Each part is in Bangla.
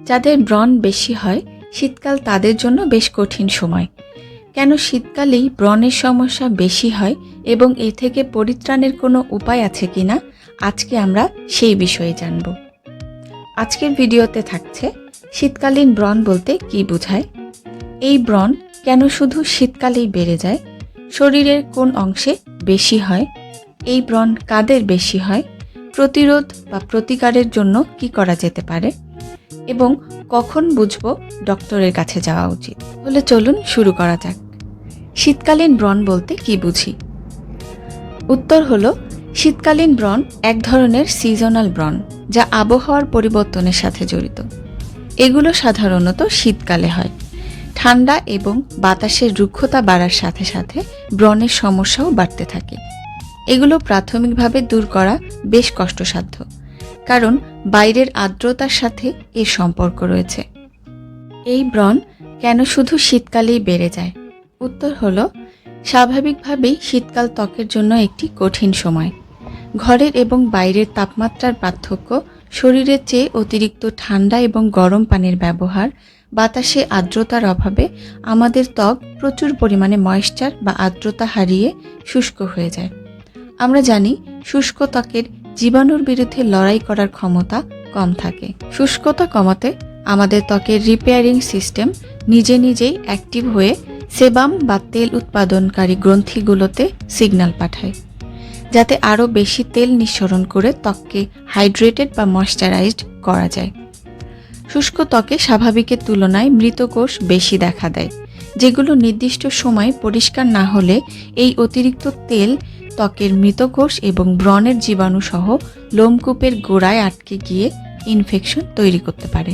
যাদের ব্রণ বেশি হয় শীতকাল তাদের জন্য বেশ কঠিন সময়। কেন শীতকালেই ব্রণের সমস্যা বেশি হয় এবং এ থেকে পরিত্রাণের কোনো উপায় আছে কিনা আজকে আমরা সেই বিষয়ে জানব। আজকের ভিডিওতে থাকছে শীতকালীন ব্রণ বলতে কী বোঝায়, এই ব্রণ কেন শুধু শীতকালেই বেড়ে যায়, শরীরের কোন অংশে বেশি হয়, এই ব্রণ কাদের বেশি হয়, প্রতিরোধ বা প্রতিকারের জন্য কি করা যেতে পারে এবং কখন বুঝবো ডক্টরের কাছে যাওয়া উচিত। তাহলে চলুন শুরু করা যাক। শীতকালীন ব্রণ বলতে কি বুঝি? উত্তর হলো, শীতকালীন ব্রণ এক ধরনের সিজনাল ব্রণ যা আবহাওয়ার পরিবর্তনের সাথে জড়িত। এগুলো সাধারণত শীতকালে হয়। ঠান্ডা এবং বাতাসের রুক্ষতা বাড়ার সাথে সাথে ব্রণের সমস্যাও বাড়তে থাকে। এগুলো প্রাথমিকভাবে দূর করা বেশ কষ্টসাধ্য, কারণ বাইরের আর্দ্রতার সাথে এর সম্পর্ক রয়েছে। এই ব্রণ কেন শুধু শীতকালেই বেড়ে যায়? উত্তর হলো, স্বাভাবিকভাবেই শীতকাল ত্বকের জন্য একটি কঠিন সময়। ঘরের এবং বাইরের তাপমাত্রার পার্থক্য, শরীরের চেয়ে অতিরিক্ত ঠান্ডা এবং গরম পানির ব্যবহার, বাতাসে আর্দ্রতার অভাবে আমাদের ত্বক প্রচুর পরিমাণে ময়েশ্চার বা আর্দ্রতা হারিয়ে শুষ্ক হয়ে যায়। আমরা জানি শুষ্ক ত্বকের জীবাণুর বিরুদ্ধে লড়াই করার ক্ষমতা কম থাকে। শুষ্কতা কমাতে আমাদের ত্বকের রিপেয়ারিং সিস্টেম নিজেই অ্যাক্টিভ হয়ে সেবাম বা তেল উৎপাদনকারী গ্রন্থিগুলোতে সিগন্যাল পাঠায়, যাতে আরও বেশি তেল নিঃসরণ করে ত্বককে হাইড্রেটেড বা ময়েশ্চারাইজড করা যায়। শুষ্ক ত্বকে স্বাভাবিকের তুলনায় মৃত কোষ বেশি দেখা দেয়, যেগুলো নির্দিষ্ট সময়ে পরিষ্কার না হলে এই অতিরিক্ত তেল ত্বকের মৃত কোষ এবং ব্রণের জীবাণু সহ লোমকূপের গোড়ায় আটকে গিয়ে ইনফেকশন তৈরি করতে পারে।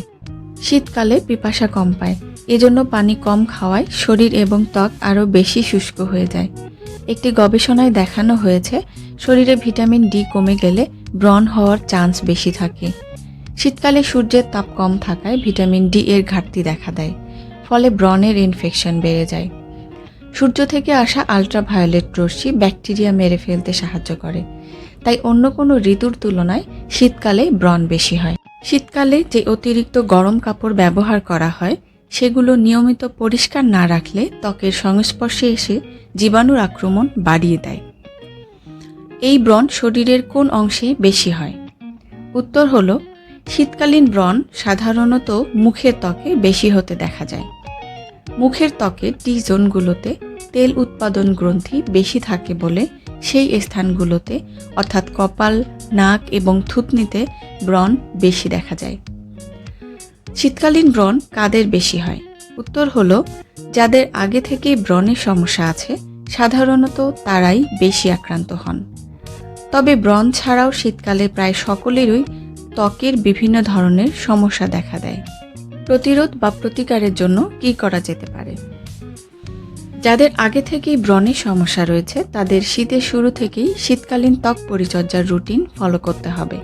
শীতকালে পিপাসা কম পায়, এজন্য পানি কম খাওয়ায় শরীর এবং ত্বক আরও বেশি শুষ্ক হয়ে যায়। একটি গবেষণায় দেখানো হয়েছে, শরীরে ভিটামিন ডি কমে গেলে ব্রণ হওয়ার চান্স বেশি থাকে। শীতকালে সূর্যের তাপ কম থাকায় ভিটামিন ডি এর ঘাটতি দেখা দেয়, ফলে ব্রণের ইনফেকশন বেড়ে যায়। সূর্য থেকে আসা আল্ট্রাভায়োলেট রশ্মি ব্যাকটেরিয়া মেরে ফেলতে সাহায্য করে, তাই অন্য কোনো ঋতুর তুলনায় শীতকালে ব্রণ বেশি হয়। শীতকালে যে অতিরিক্ত গরম কাপড় ব্যবহার করা হয় সেগুলো নিয়মিত পরিষ্কার না রাখলে ত্বকের সংস্পর্শে এসে জীবাণুর আক্রমণ বাড়িয়ে দেয়। এই ব্রণ শরীরের কোন অংশে বেশি হয়? উত্তর হলো, শীতকালীন ব্রণ সাধারণত মুখের ত্বকে বেশি হতে দেখা যায়। মুখের ত্বকের টি জোনগুলোতে তেল উৎপাদন গ্রন্থি বেশি থাকে বলে সেই স্থানগুলোতে অর্থাৎ কপাল, নাক এবং থুতনিতে ব্রণ বেশি দেখা যায়। শীতকালীন ব্রণ কাদের বেশি হয়? উত্তর হলো, যাদের আগে থেকেই ব্রণের সমস্যা আছে সাধারণত তারাই বেশি আক্রান্ত হন। তবে ব্রণ ছাড়াও শীতকালে প্রায় সকলেরই ত্বকের বিভিন্ন ধরনের সমস্যা দেখা দেয়। প্রতিরোধ বা প্রতিকারের জন্য কি করা যেতে পারে? যাদের আগে থেকেই ব্রণের সমস্যা রয়েছে তাদের শীতের শুরু থেকেই শীতকালীন ত্বক পরিচর্যার রুটিন ফলো করতে হবে।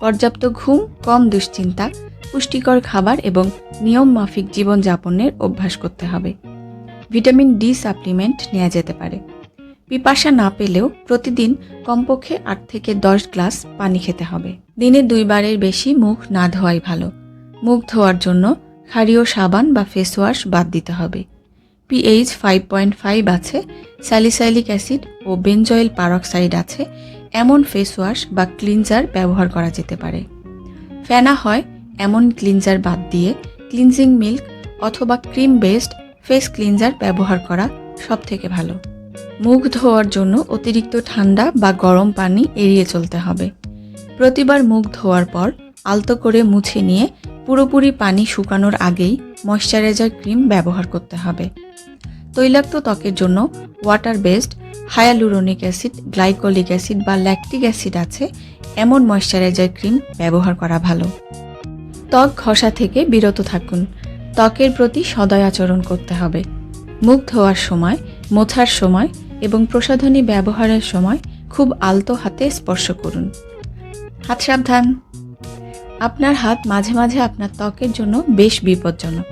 পর্যাপ্ত ঘুম, কম দুশ্চিন্তা, পুষ্টিকর খাবার এবং নিয়ম মাফিক জীবনযাপনের অভ্যাস করতে হবে। ভিটামিন ডি সাপ্লিমেন্ট নেওয়া যেতে পারে। পিপাসা না পেলেও প্রতিদিন কমপক্ষে 8 থেকে 10 গ্লাস পানি খেতে হবে। দিনে 2 বারের বেশি মুখ না ধোয়াই ভালো। মুখ ধোয়ার জন্য ক্ষারীয় সাবান বা ফেস ওয়াশ বাদ দিতে হবে। পিএইচ 5.5 আছে, স্যালিসাইলিক অ্যাসিড ও বেনজয়েল পারক্সাইড আছে এমন ফেস ওয়াশ বা ক্লিনজার ব্যবহার করা যেতে পারে। ফেনা হয় এমন ক্লিনজার বাদ দিয়ে ক্লিনজিং মিল্ক অথবা ক্রিম বেসড ফেস ক্লিনজার ব্যবহার করা সবথেকে ভালো। মুখ ধোয়ার জন্য অতিরিক্ত ঠান্ডা বা গরম পানি এড়িয়ে চলতে হবে। প্রতিবার মুখ ধোয়ার পর আলতো করে মুছে নিয়ে পুরোপুরি পানি শুকানোর আগেই ময়েশ্চারাইজার ক্রিম ব্যবহার করতে হবে। তৈলাক্ত ত্বকের জন্য water based hyaluronic acid, glycolic acid বা ল্যাকটিক অ্যাসিড আছে এমন ময়েশ্চারাইজার ক্রিম ব্যবহার করা ভালো। ত্বক ঘষা থেকে বিরত থাকুন। ত্বকের প্রতি সদয় আচরণ করতে হবে। মুখ ধোয়ার সময়, মোছার সময় এবং প্রসাধনী ব্যবহারের সময় খুব আলতো হাতে স্পর্শ করুন। হাত সাবধান। আপনার হাত মাঝে মাঝে আপনার ত্বকের জন্য বেশ বিপজ্জনক।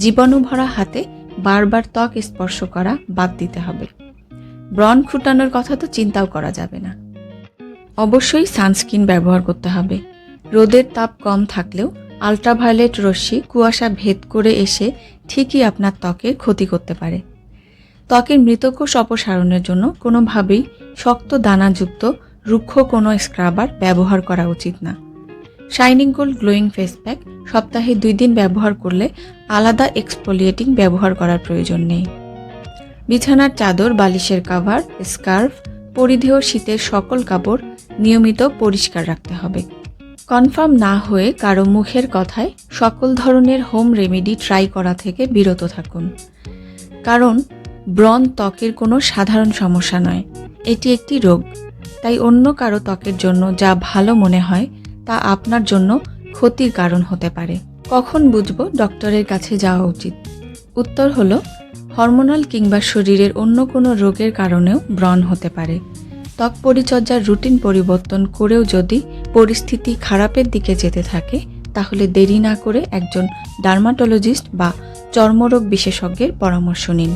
জীবাণু ভরা হাতে বারবার ত্বক স্পর্শ করা বাদ দিতে হবে। ব্রণ খুঁটানোর কথা তো চিন্তাও করা যাবে না। অবশ্যই সানস্ক্রিন ব্যবহার করতে হবে। রোদের তাপ কম থাকলেও আল্ট্রাভায়োলেট রশ্মি কুয়াশা ভেদ করে এসে ঠিকই আপনার ত্বকের ক্ষতি করতে পারে। ত্বকের মৃতকোষ অপসারণের জন্য কোনোভাবেই শক্ত দানাযুক্ত রুক্ষ কোনো স্ক্রাবার ব্যবহার করা উচিত না। Shining gold glowing face pack সপ্তাহে 2 দিন ব্যবহার করলে আলাদা এক্সফোলিয়েটিং ব্যবহার করার প্রয়োজন নেই। বিছানার চাদর, বালিশের কাভার, স্কার্ফ, পরিধেয় শীতের সকল কাপড় নিয়মিত পরিষ্কার রাখতে হবে। কনফার্ম না হয়ে কারো মুখের কথায় সকল ধরনের হোম রেমেডি ট্রাই করা থেকে বিরত থাকুন। কারণ ব্রণ ত্বকের কোনো সাধারণ সমস্যা নয়, এটি একটি রোগ। তাই অন্য কারো ত্বকের জন্য যা ভালো মনে হয় তা আপনার জন্য ক্ষতির কারণ হতে পারে। কখন বুঝবো ডক্টরের কাছে যাওয়া উচিত? উত্তর হলো, হরমোনাল কিংবা শরীরের অন্য কোনো রোগের কারণেও ব্রণ হতে পারে। ত্বক পরিচর্যার রুটিন পরিবর্তন করেও যদি পরিস্থিতি খারাপের দিকে যেতে থাকে, তাহলে দেরি না করে একজন ডার্মাটোলজিস্ট বা চর্মরোগ বিশেষজ্ঞের পরামর্শ নিন।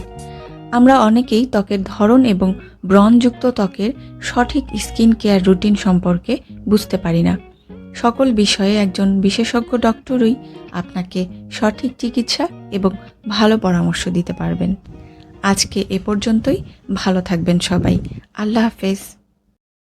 আমরা অনেকেই ত্বকের ধরন এবং ব্রণযুক্ত ত্বকের সঠিক স্কিন কেয়ার রুটিন সম্পর্কে বুঝতে পারি না। সকল বিষয়ে একজন বিশেষজ্ঞ ডক্টরই আপনাকে সঠিক চিকিৎসা এবং ভালো পরামর্শ দিতে পারবেন। আজকে এ পর্যন্তই। ভালো থাকবেন সবাই। আল্লাহ হাফেজ।